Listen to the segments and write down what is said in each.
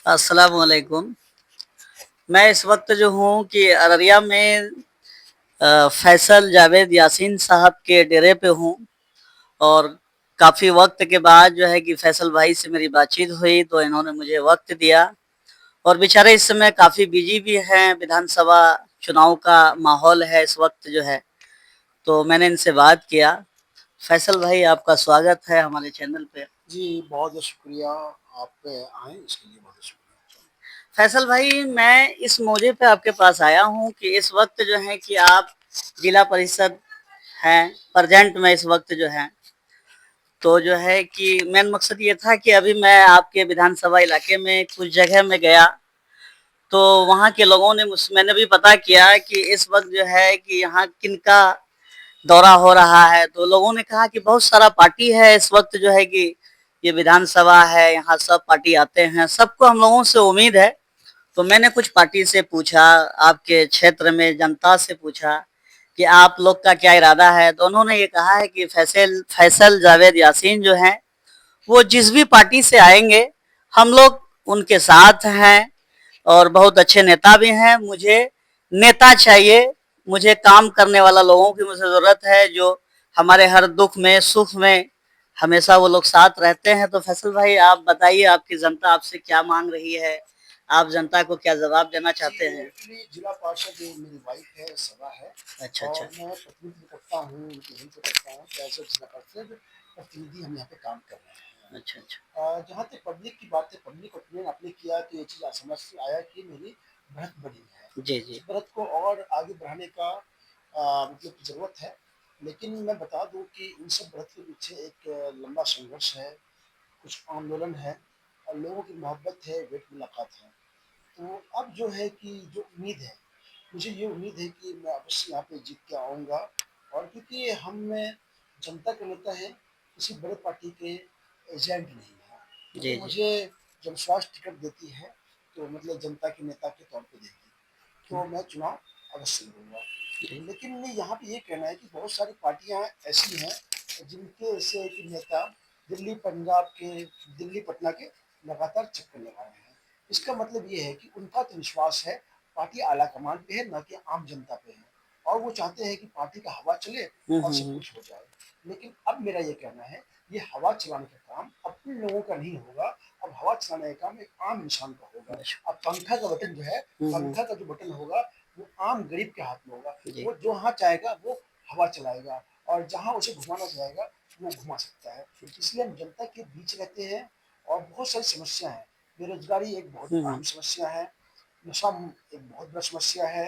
अस्सलाम वालेकुम। मैं इस वक़्त जो हूँ कि अररिया में फैसल जावेद यासीन साहब के डेरे पे हूँ और काफ़ी वक़्त के बाद जो है कि फैसल भाई से मेरी बातचीत हुई तो इन्होंने मुझे वक़्त दिया और बेचारे इस समय काफ़ी बिज़ी भी हैं, विधानसभा चुनाव का माहौल है इस वक़्त जो है, तो मैंने इनसे बात किया। फैसल भाई आपका स्वागत है हमारे चैनल पे। जी, बहुत-बहुत शुक्रिया, आप आए इसके लिए बहुत-बहुत शुक्रिया। फैसल भाई मैं इस मौजे पे आपके पास आया हूँ कि इस वक़्त जो है कि आप जिला परिषद हैं, प्रेज़ेंट में इस वक़्त जो हैं। तो जो है कि मेन मकसद ये था कि अभी मैं आपके विधानसभा इलाके में कुछ जगह में गया, तो वहाँ के लोगों ने मैंने भी पता किया कि इस वक़्त जो है कि यहाँ किनका दौरा हो रहा है, तो लोगों ने कहा कि बहुत सारा पार्टी है इस वक़्त जो है कि ये विधानसभा है, यहाँ सब पार्टी आते हैं, सबको हम लोगों से उम्मीद है। तो मैंने कुछ पार्टी से पूछा, आपके क्षेत्र में जनता से पूछा कि आप लोग का क्या इरादा है? तो उन्होंने ये कहा है कि फैसल फैसल जावेद यासीन जो हैं, वो जिस भी पार्टी से आएँगे, हम लोग उनके साथ हैं और बहुत अच्छे नेता भी हैं। मुझे नेता चाहिए, मुझे काम करने वाला लोगों की मुझे ज़रूरत है, जो हमारे हर दुःख में, सुख में हमेशा वो लोग साथ रहते हैं। तो फैसल भाई आप बताइए आपकी जनता आपसे क्या माँग रही है? आप जनता को क्या जवाब देना चाहते जी, हैं? एक्चुअली जिला पार्षद मेरी वाइफ है, सभा है अच्छा, और अच्छा। मैं प्रतिनिधित्व करता हूँ, उनकी हेल्प करता हूँ, एज़ अ जिला पार्षद प्रतिनिधि हम यहाँ पे काम कर रहे हैं। अच्छा, अच्छा। जहाँ तक पब्लिक की बात है, पब्लिक ओपिनियन आपने किया तो ये चीज़ समझ से आया कि मेरी बढ़त बड़ी है। जी, जी। उस बढ़त को और आगे बढ़ाने का मतलब ज़रूरत है, लेकिन मैं बता दूँ कि इन सब बढ़त के पीछे एक लंबा संघर्ष है, कुछ आंदोलन है और लोगों की मोहब्बत है, भेंट मुलाकात है। तो अब जो है कि जो उम्मीद है, मुझे ये उम्मीद है कि मैं अवश्य यहाँ पे जीत के आऊँगा और क्योंकि हम में जनता के नेता हैं, किसी बड़े पार्टी के एजेंट नहीं हैं। क्योंकि जी, जी। मुझे जब स्वास्थ्य टिकट देती है, तो मतलब जनता के नेता के तौर पे देती है, तो मैं चुनाव अवश्य लड़ूँगा। जी। लेकिन यहाँ पे ये कहना है कि बहुत सारी पार्टियाँ ऐसी हैं, जिनके से कि नेता दिल्ली, पंजाब के दिल्ली, पटना के लगातार चक्कर लगा रहे हैं। इसका मतलब ये है कि उनका तो विश्वास है पार्टी आला-कमान पे है, ना कि आम जनता पे है और वो चाहते हैं कि पार्टी का हवा चले हुँ, और हुँ, सब हुँ। कुछ हो जाए। लेकिन अब मेरा ये कहना है, ये हवा चलाने का काम अपने लोगों का नहीं होगा, अब हवा चलाने का काम एक आम इंसान का होगा। अच्छा। अब पंखा का बटन जो है, हुँ, हुँ। पंखा का जो बटन होगा, वो आम गरीब के हाथ में होगा। जी। वो जहाँ चाहेगा वो हवा चलाएगा और जहाँ उसे घुमाना चाहेगा, वो घुमा सकता है। इसलिए हम जनता के बीच रहते हैं और बहुत सारी समस्या हैं। बेरोज़गारी एक बहुत हुँ, अहम हुँ। समस्या है, नशा एक बहुत बड़ा समस्या है।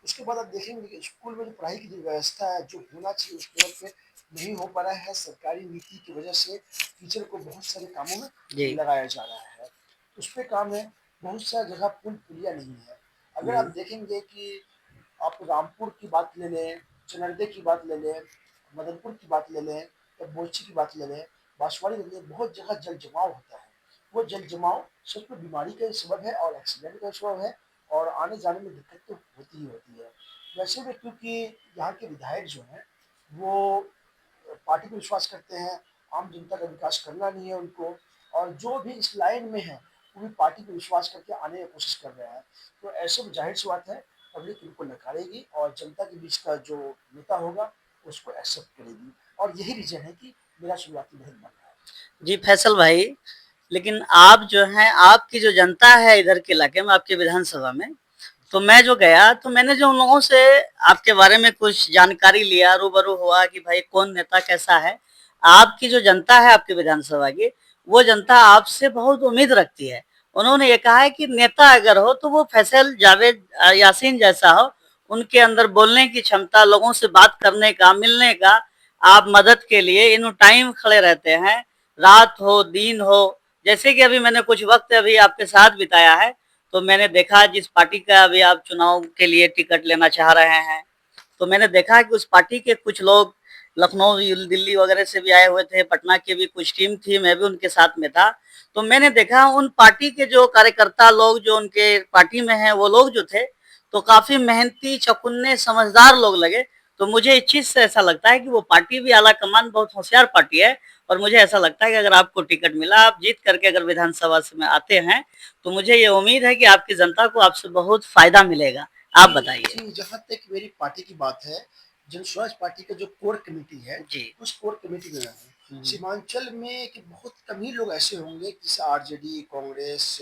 उसके बाद आप देखेंगे कि स्कूल में जो पढ़ाई की जो व्यवस्था है, जो होना चाहिए उस लेवल पे नहीं हो पा रहा है। सरकारी नीति की वजह से टीचर को बहुत सारे कामों में जी। लगाया जा रहा है। उस पे काम है, बहुत सा जगह पुल-पुलिया नहीं है। अगर आप हुँ। देखेंगे कि आप रामपुर की बात ले लें, चनर्दे की बात ले लें, मदनपुर की बात ले लें या बोईसर की बात ले लें, बांसवाड़ी ले लें, बहुत जगह जल जमाव होता है। वो जल जमाव सच में बीमारी का सबब है और एक्सीडेंट का सबब है और आने जाने में दिक्कत तो होती ही होती है। वैसे भी क्योंकि यहाँ के विधायक जो हैं वो पार्टी पे विश्वास करते हैं, आम जनता का विकास करना नहीं है उनको और जो भी इस लाइन में है वो भी पार्टी पे विश्वास करके आने की कोशिश कर रहे हैं। तो ऐसे में ज़ाहिर-सी बात है पब्लिक इनको नकारेगी और जनता के बीच का जो नेता होगा उसको एक्सेप्ट करेगी और यही रीज़न है कि मेरा शुरुआती नहीं बन रहा है। जी, फैसल भाई, लेकिन आप जो हैं, आपकी जो जनता है इधर के इलाके में, आपके विधानसभा में, तो मैं जो गया, तो मैंने जो उन लोगों से आपके बारे में कुछ जानकारी लिया, रूबरू हुआ कि भाई कौन नेता कैसा है। आपकी जो जनता है आपकी विधानसभा की, वो जनता आपसे बहुत उम्मीद रखती है। उन्होंने ये कहा है कि नेता अगर हो, तो वो फैसल जावेद यासीन जैसा हो, उनके अंदर बोलने की क्षमता, लोगों से बात करने का, मिलने का, आप मदद के लिए एनी टाइम खड़े रहते हैं। रात हो, दिन हो, जैसे कि अभी मैंने कुछ वक़्त अभी आपके साथ बिताया है, तो मैंने देखा जिस पार्टी का अभी आप चुनाव के लिए टिकट लेना चाह रहे हैं, तो मैंने देखा कि उस पार्टी के कुछ लोग लखनऊ, दिल्ली वगैरह से भी आए हुए थे, पटना की भी कुछ टीम थी, मैं भी उनके साथ में था। तो मैंने देखा उन पार्टी के जो कार्यकर्ता लोग जो उनके पार्टी में हैं, वो लोग जो थे, तो काफ़ी मेहनती, चौकन्ने, समझदार लोग लगे। तो मुझे इस चीज़ से ऐसा लगता है कि वो पार्टी भी आला कमान बहुत होशियार पार्टी है और मुझे ऐसा लगता है कि अगर आपको टिकट मिला, आप जीत करके अगर विधानसभा में आते हैं, तो मुझे ये उम्मीद है कि आपकी जनता को आपसे बहुत फ़ायदा मिलेगा। आप बताइए? जी, जहाँ तक मेरी पार्टी की बात है, जन स्वराज पार्टी का जो कोर कमेटी है, जी। उस कोर कमेटी में मैं हूँ। हुँ, सीमांचल में कि बहुत कम ही लोग ऐसे होंगे जैसे आरजेडी, कांग्रेस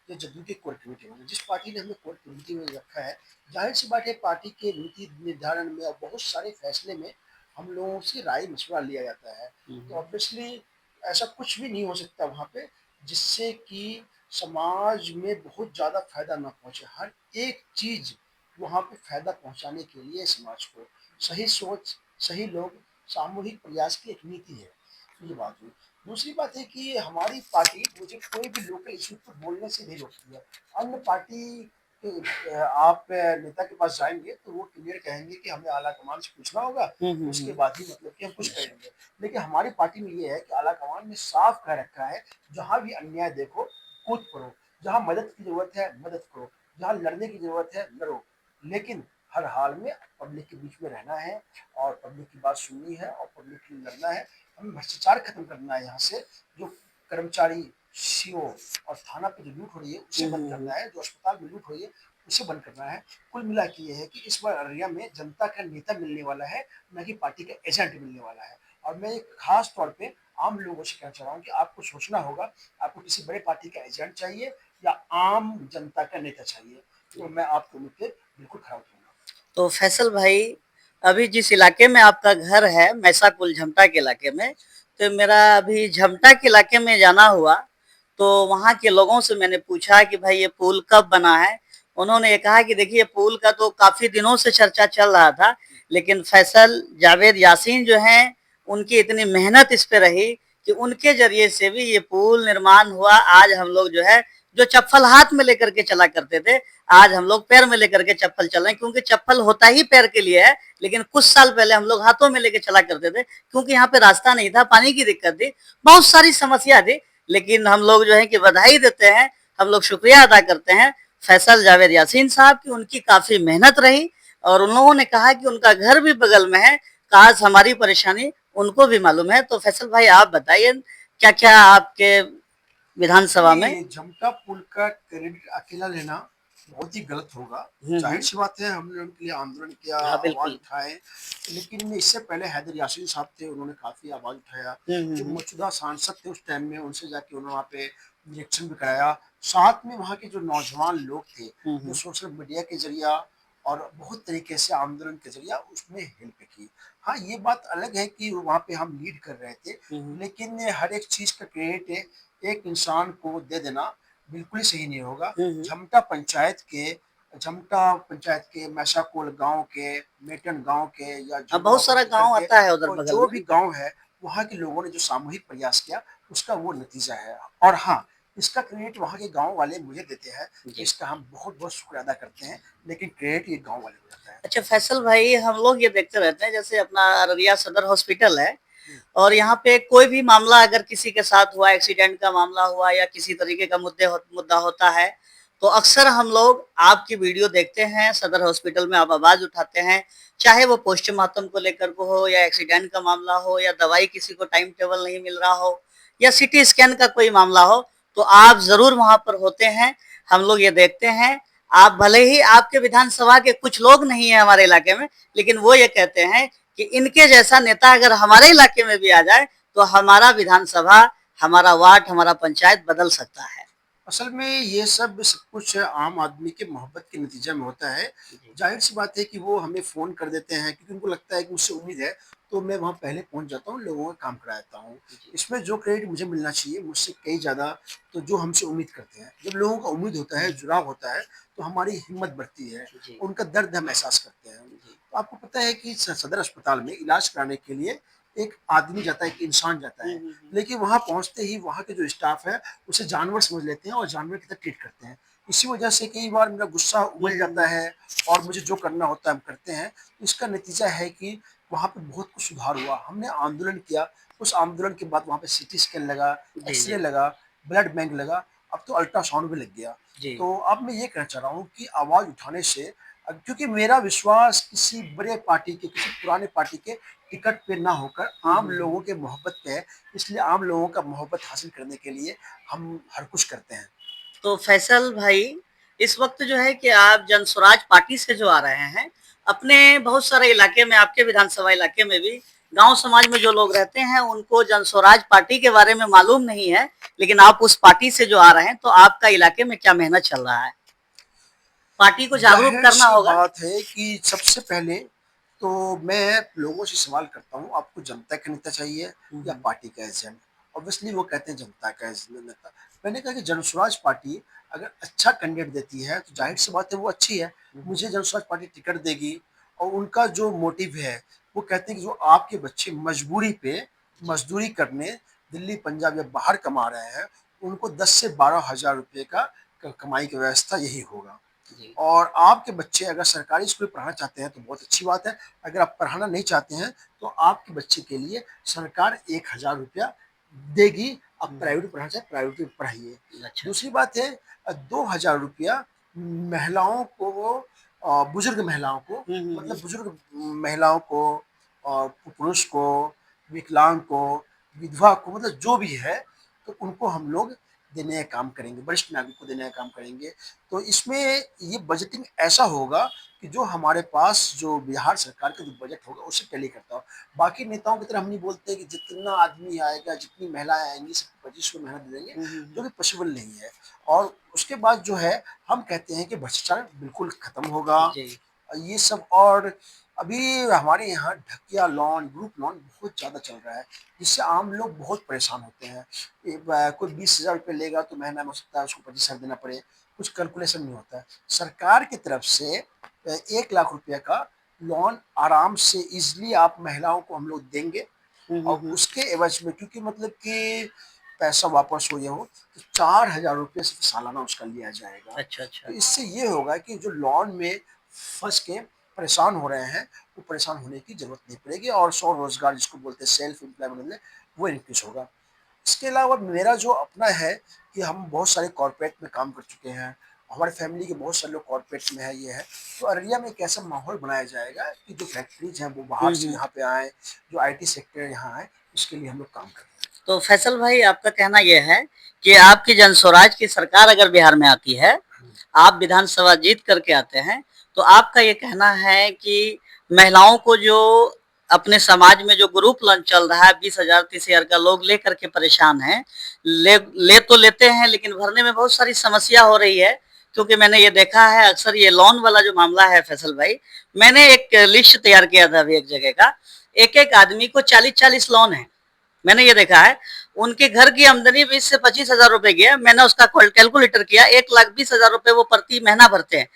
या जदयू के कोर कमेटी होंगे। जिस पार्टी ने हमें कोर कमेटी में रखा है, ज़ाहिर-सी बात है पार्टी के नीति निर्धारण में और बहुत सारे फैसले में हम लोगों से राय-मशवरा लिया जाता है। हुँ, तो हुँ। ऑब्वियसली ऐसा कुछ भी नहीं हो सकता वहाँ पे जिससे कि समाज में बहुत ज़्यादा फ़ायदा ना पहुँचे। हर एक चीज़ वहाँ पे फ़ायदा पहुँचाने के लिए समाज को सही सोच, सही लोग, सामूहिक प्रयास की एक नीति है। ये बात हुई। दूसरी बात है कि हमारी पार्टी मुझे कोई भी लोकल इश्यू पर बोलने से नहीं रोकती है। अन्य पार्टी के आप नेता के पास जाएँगे तो वो क्लियर कहेंगे कि हमें आला-कमान से पूछना होगा, हुँ, हुँ, उसके हुँ। बाद ही मतलब कि हम कुछ करेंगे। लेकिन हमारी पार्टी में ये है कि आला-कमान ने साफ कह रखा है, जहाँ भी अन्याय देखो, कूच पड़ो। जहाँ मदद की ज़रूरत है, मदद करो। जहाँ लड़ने की ज़रूरत है, लड़ो। लेकिन हर हाल में पब्लिक के बीच में रहना है और पब्लिक की बात सुननी है और पब्लिक के लिए लड़ना है। हमें भ्रष्टाचार खत्म करना है यहाँ से, जो कर्मचारी, सीओ और थाना पे जो लूट हो रही है, उसे हुँ, बंद हुँ, हुँ। करना है, जो अस्पताल में लूट हो रही है, उसे बंद करना है। कुल मिला के ये है कि इस बार अररिया में जनता का नेता मिलने वाला है, ना कि पार्टी का एजेंट मिलने वाला है। और मैं एक खास तौर पे आम लोगों से कहना चाह रहा हूँ कि आपको सोचना होगा, आपको किसी बड़े पार्टी का एजेंट चाहिए या आम जनता का नेता चाहिए। तो मैं आपके मुद्दे बिल्कुल खड़ा उतरूँगा। तो फैसल भाई, अभी जिस इलाके में आपका घर है, मैसाकुल झमटा के इलाके में, तो मेरा अभी झमटा के इलाके में जाना हुआ, तो वहाँ के लोगों से मैंने पूछा कि भाई ये पुल कब बना है? उन्होंने ये कहा कि देखिए पुल का तो काफ़ी दिनों से चर्चा चल रहा था, लेकिन फैसल जावेद यासीन जो हैं, उनकी इतनी मेहनत इस पे रही कि उनके ज़रिए से भी ये पुल निर्माण हुआ। आज हम लोग जो है, जो चप्पल हाथ में लेकर के चला करते थे, आज हम लोग पैर में लेकर के चप्पल चल रहे हैं, क्योंकि चप्पल होता ही पैर के लिए है। लेकिन कुछ साल पहले हम लोग हाथों में लेके चला करते थे, क्योंकि यहाँ पे रास्ता नहीं था, पानी की दिक्कत थी, बहुत सारी समस्या थी। लेकिन हम लोग जो है कि बधाई देते हैं, हम लोग शुक्रिया अदा करते हैं फैसल जावेद यासीन साहब की, उनकी काफी मेहनत रही और उन लोगों ने कहा कि उनका घर भी बगल में है, काश हमारी परेशानी उनको भी मालूम है। तो फैसल भाई आप बताइए, क्या क्या आपके विधानसभा में? जी, झमटा पुल का क्रेडिट अकेला लेना बहुत ही गलत होगा। हम्म। ज़ाहिर-सी बात है हमने उनके लिए आंदोलन किया, हाँ आवाज़ बिल्कुल। उठाए, लेकिन इससे पहले हैदर यासीन साहब थे, उन्होंने काफ़ी आवाज़ उठाया। जो हम्म। मौजूदा सांसद थे उस टाइम में, उनसे जाके उन्होंने वहाँ पे निरीक्षण भी कराया। साथ में वहाँ के जो नौजवान लोग थे, जो हम्म। सोशल मीडिया के ज़रिया और बहुत तरीके से आंदोलन के ज़रिया उसमें हेल्प की। हाँ, ये बात अलग है कि वहाँ पे हम लीड कर रहे थे, हम्म। लेकिन हर एक चीज़ का क्रेडिट एक इंसान को दे देना बिल्कुल ही सही नहीं होगा। हम्म। झमटा पंचायत के मैसाकोल गाँव के, मेटन गाँव के या अब जमुना बहुत को सारा पकड़ गांव के आता है उधर और बगल जो में। भी गाँव है, वहाँ के लोगों ने जो सामूहिक प्रयास किया, उसका वो नतीजा है। और हाँ, इसका क्रेडिट वहाँ के गाँव वाले मुझे देते हैं, तो जी। इसका हम बहुत-बहुत शुक्र अदा करते हैं, लेकिन क्रेडिट ये गाँव वाले को जाता है। अच्छा फैसल भाई, हम लोग ये देखते रहते हैं, जैसे अपना अररिया सदर हॉस्पिटल है हुँ, और यहाँ पे कोई भी मामला अगर किसी के साथ हुआ, एक्सीडेंट का मामला हुआ या किसी तरीके का मुद्दा होता है, तो अक्सर हम लोग आपकी वीडियो देखते हैं, सदर हॉस्पिटल में आप आवाज उठाते हैं, चाहे वो पोस्टमार्टम को लेकर को हो या एक्सीडेंट का मामला हो या दवाई किसी को टाइम टेबल नहीं मिल रहा हो या सिटी स्कैन का कोई मामला हो, तो आप जरूर वहां पर होते हैं। हम लोग ये देखते हैं, आप भले ही आपके विधानसभा के कुछ लोग नहीं है हमारे इलाके में, लेकिन वो ये कहते हैं कि इनके जैसा नेता अगर हमारे इलाके में भी आ जाए, तो हमारा विधानसभा, हमारा वार्ड, हमारा पंचायत बदल सकता है। असल में ये सब कुछ आम आदमी के मोहब्बत के नतीजे में होता है। जी। ज़ाहिर-सी बात है कि वो हमें फ़ोन कर देते हैं क्योंकि उनको लगता है कि मुझसे उम्मीद है, तो मैं वहाँ पहले पहुँच जाता हूँ, लोगों का काम करा देता हूँ। जी। इसमें जो क्रेडिट मुझे मिलना चाहिए, मुझसे कहीं ज़्यादा तो जो हमसे उम्मीद करते हैं। जब लोगों का उम्मीद होता है, जुड़ाव होता है, तो हमारी हिम्मत बढ़ती है, जी। उनका दर्द हम एहसास करते हैं। जी। तो आपको पता है कि सदर अस्पताल में इलाज कराने के लिए एक आदमी जाता है, एक इंसान जाता है, लेकिन वहाँ पहुँचते ही वहाँ के जो स्टाफ है, उसे जानवर समझ लेते हैं और जानवर की तरह ट्रीट करते हैं। इसी वजह से कई बार मेरा गुस्सा उमड़ जाता है और मुझे जो करना होता है हम करते हैं। तो इसका नतीजा है कि वहाँ पे बहुत कुछ सुधार हुआ। हमने आंदोलन किया, उस आंदोलन के बाद वहाँ पे सीटी स्कैन लगा, जी। एक्स-रे जी। लगा, ब्लड बैंक लगा, अब तो अल्ट्रासाउंड भी लग गया। जी। तो अब मैं ये कहना चाह रहा हूँ कि आवाज़ उठाने से क्योंकि मेरा विश्वास किसी बड़े पार्टी के, किसी पुराने पार्टी के टिकट पे ना होकर आम लोगों के मोहब्बत पे है। इसलिए आम लोगों का मोहब्बत हासिल करने के लिए हम हर कुछ करते हैं। तो फैसल भाई, इस वक्त जो है कि आप जनस्वराज पार्टी से जो आ रहे हैं, अपने बहुत सारे इलाके में, आपके विधानसभा इलाके में भी गांव समाज में जो लोग रहते हैं उनको जनस्वराज पार्टी के बारे में मालूम नहीं है, लेकिन आप उस पार्टी से जो आ रहे हैं, तो आपका इलाके में क्या मेहनत चल रहा है? पार्टी को जागरूक जाहिर करना सी होगा। बात है कि सबसे पहले तो मैं लोगों से सवाल करता हूँ, आपको जनता का नेता चाहिए या पार्टी का एजेंट? ऑब्वियसली वो कहते हैं जनता का नेता। मैंने कहा कि जनस्वराज पार्टी अगर अच्छा कैंडिडेट देती है तो जाहिर सी बात है वो अच्छी है। मुझे जनस्वराज पार्टी टिकट देगी और उनका जो मोटिव है वो कहते हैं कि जो आपके बच्चे मजबूरी पे मजदूरी करने दिल्ली पंजाब या बाहर कमा रहे हैं, उनको 10 से 12 हज़ार रुपये का कमाई की व्यवस्था यही होगा। जी। और आपके बच्चे अगर सरकारी स्कूल में पढ़ाना चाहते हैं तो बहुत अच्छी बात है। अगर आप पढ़ाना नहीं चाहते हैं तो आपके बच्चे के लिए सरकार 1 हज़ार रुपया देगी। आप प्राइवेट में पढ़ाना चाहें प्राइवेट में पढ़ाइए। अच्छा। दूसरी बात है 2 हज़ार रुपया महिलाओं को, बुजुर्ग महिलाओं को, मतलब बुजुर्ग महिलाओं को और पुरुष को, विकलांग को, विधवा को, मतलब जो भी है तो उनको हम लोग देने का काम करेंगे, वरिष्ठ नागरिक को देने का काम करेंगे। तो इसमें ये बजटिंग ऐसा होगा कि जो हमारे पास जो बिहार सरकार का जो बजट होगा उससे टैली करता हो। बाकी नेताओं की तरह हम नहीं बोलते कि जितना आदमी आएगा, जितनी महिलाएं आएंगी, सबको 2500 महीना दे देंगे, जो कि पॉसिबल नहीं है। और उसके बाद जो है हम कहते हैं कि भ्रष्टाचार बिल्कुल खत्म होगा। जी। ये सब। और अभी हमारे यहाँ ढकिया लोन, ग्रुप लोन बहुत ज़्यादा चल रहा है, जिससे आम लोग बहुत परेशान होते हैं। कोई 20 हज़ार रुपये लेगा तो महीना में हो सकता है उसको 25 हज़ार देना पड़े, कुछ कैलकुलेशन नहीं होता है। सरकार की तरफ से 1 लाख रुपये का लोन आराम से इजली आप महिलाओं को हम लोग देंगे। और उसके एवज में, क्योंकि मतलब कि पैसा वापस हो या हो, तो 4 हज़ार रुपये सिर्फ सालाना उसका लिया जाएगा। अच्छा, अच्छा। तो इससे ये होगा कि जो लोन में फंस के परेशान हो रहे हैं वो परेशान होने की जरूरत नहीं पड़ेगी और स्वरोजगार जिसको बोलते हैं सेल्फ एम्प्लॉयमेंट, वो इंक्रीज होगा। इसके अलावा मेरा जो अपना है कि हम बहुत सारे कॉर्पोरेट में काम कर चुके हैं, हमारे फैमिली के बहुत सारे लोग कॉर्पोरेट में है, ये है। तो अररिया में एक ऐसा माहौल बनाया जाएगा कि जो फैक्ट्रीज हैं वो बाहर से यहाँ पे आए, जो आईटी सेक्टर यहाँ आए, उसके लिए हम लोग काम कर रहे हैं। तो फैसल भाई, आपका कहना यह है कि आपकी जनस्वराज की सरकार अगर बिहार में आती है, आप विधानसभा जीत करके आते हैं, तो आपका ये कहना है कि महिलाओं को जो अपने समाज में जो ग्रुप लोन चल रहा है 20 हज़ार 30 हज़ार का, लोग लेकर के परेशान हैं, ले तो लेते हैं लेकिन भरने में बहुत सारी समस्या हो रही है। क्योंकि मैंने ये देखा है अक्सर, ये लोन वाला जो मामला है फैसल भाई, मैंने एक लिस्ट तैयार किया था अभी एक जगह का, एक एक आदमी को 40-40 लोन है। मैंने ये देखा है, उनके घर की आमदनी 20 से 25 हज़ार रुपए की है। मैंने उसका कैलकुलेटर किया, 1,20,000 रुपए वो प्रति महीना भरते हैं।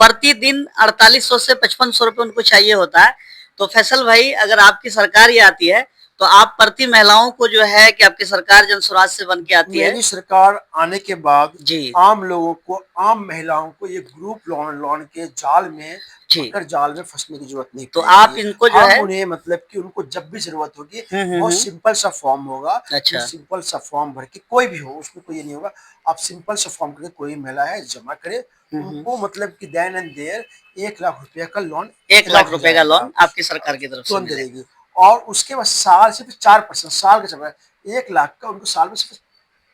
प्रतिदिन 4800 से 5500 रुपए उनको चाहिए होता है। तो फैसल भाई, अगर आपकी सरकार ये आती है तो आप प्रति महिलाओं को जो है कि आपकी सरकार जनस्वराज से बन के आती है, मेरी सरकार आने के बाद जी आम लोगों को, आम महिलाओं को ये ग्रुप लोन लोन के जाल में, जी, मकर जाल में फंसने की जरूरत नहीं तो आप पड़ेगी। इनको जो हम है, उन्हें मतलब कि उनको जब भी जरूरत होगी बहुत सिंपल सा फॉर्म होगा, वो अच्छा, सिंपल सा फॉर्म भर के, कोई भी हो उसमें कोई ये नहीं होगा, आप सिंपल सा फॉर्म करके कोई महिला है जमा करे, उनको मतलब कि देन एंड देयर 1 लाख रुपया का लोन 1 लाख हो रुपए का जाएगा, लोन आपकी सरकार की तरफ से तुरंत दे मिलेगा। देगी। और उसके बाद साल सिर्फ 4%, साल का चल रहा है, 1 लाख का उनको साल में सिर्फ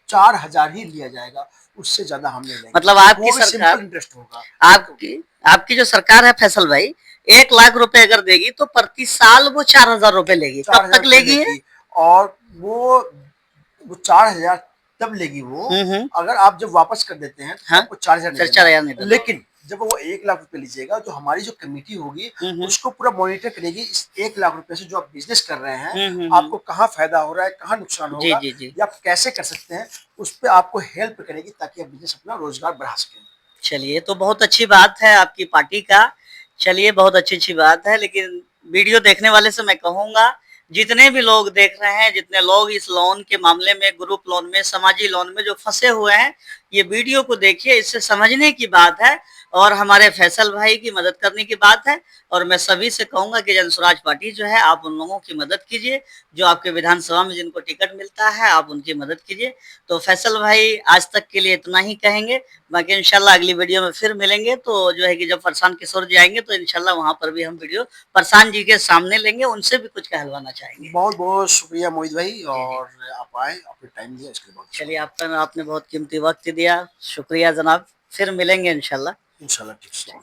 4 हज़ार ही लिया जाएगा, उससे ज्यादा हम नहीं लेंगे। मतलब आपकी वो भी सिंपल सरकार, इंटरेस्ट होगा। आपकी आपकी जो सरकार है फैसल भाई, 1 लाख रुपए अगर देगी तो प्रति साल वो 4 हज़ार रुपए लेगी। चार कब हजार तक रुपये लेगी है? लेगी। और वो 4 हज़ार तब लेगी वो, अगर आप जब वापस कर देते हैं तो हाँ, आपको 4 हज़ार नहीं 4,000 नहीं देना। देना लेकिन जब वो 1 लाख रुपए लीजिएगा तो हमारी जो कमेटी होगी उसको पूरा मॉनिटर करेगी, इस 1 लाख रुपए से जो आप बिजनेस कर रहे हैं आपको कहाँ फायदा हो रहा है, कहाँ नुकसान जी होगा जी जी। या आप कैसे कर सकते हैं, उस पर आपको हेल्प करेगी ताकि आप बिजनेस अपना रोजगार बढ़ा सकें। चलिए, तो बहुत अच्छी बात है आपकी पार्टी का। चलिए, बहुत अच्छी बात है, लेकिन वीडियो देखने वाले से मैं कहूंगा, जितने भी लोग देख रहे हैं, जितने लोग इस लोन के मामले में, ग्रुप लोन में, समाजी लोन में जो फंसे हुए हैं, ये वीडियो को देखिए, इससे समझने की बात है और हमारे फैसल भाई की मदद करने की बात है। और मैं सभी से कहूंगा कि जनसुराज पार्टी जो है, आप उन लोगों की मदद कीजिए जो आपके विधानसभा में जिनको टिकट मिलता है, आप उनकी मदद कीजिए। तो फैसल भाई आज तक के लिए इतना ही कहेंगे, बाकी इंशाल्लाह अगली वीडियो में फिर मिलेंगे। तो जो है कि जब फरसान किशोर जी आएंगे तो इंशाल्लाह वहां पर भी हम वीडियो फरसान जी के सामने लेंगे, उनसे भी कुछ कहलवाना चाहेंगे। बहुत बहुत शुक्रिया मोहित भाई, जी जी, और आप आए, आपने टाइम दिया, इसके लिए बहुत चलिए शुक्रिया। आपने बहुत कीमती वक्त दिया, शुक्रिया जनाब, फिर मिलेंगे इंशाल्लाह। इंशाल्लाह ठीक है।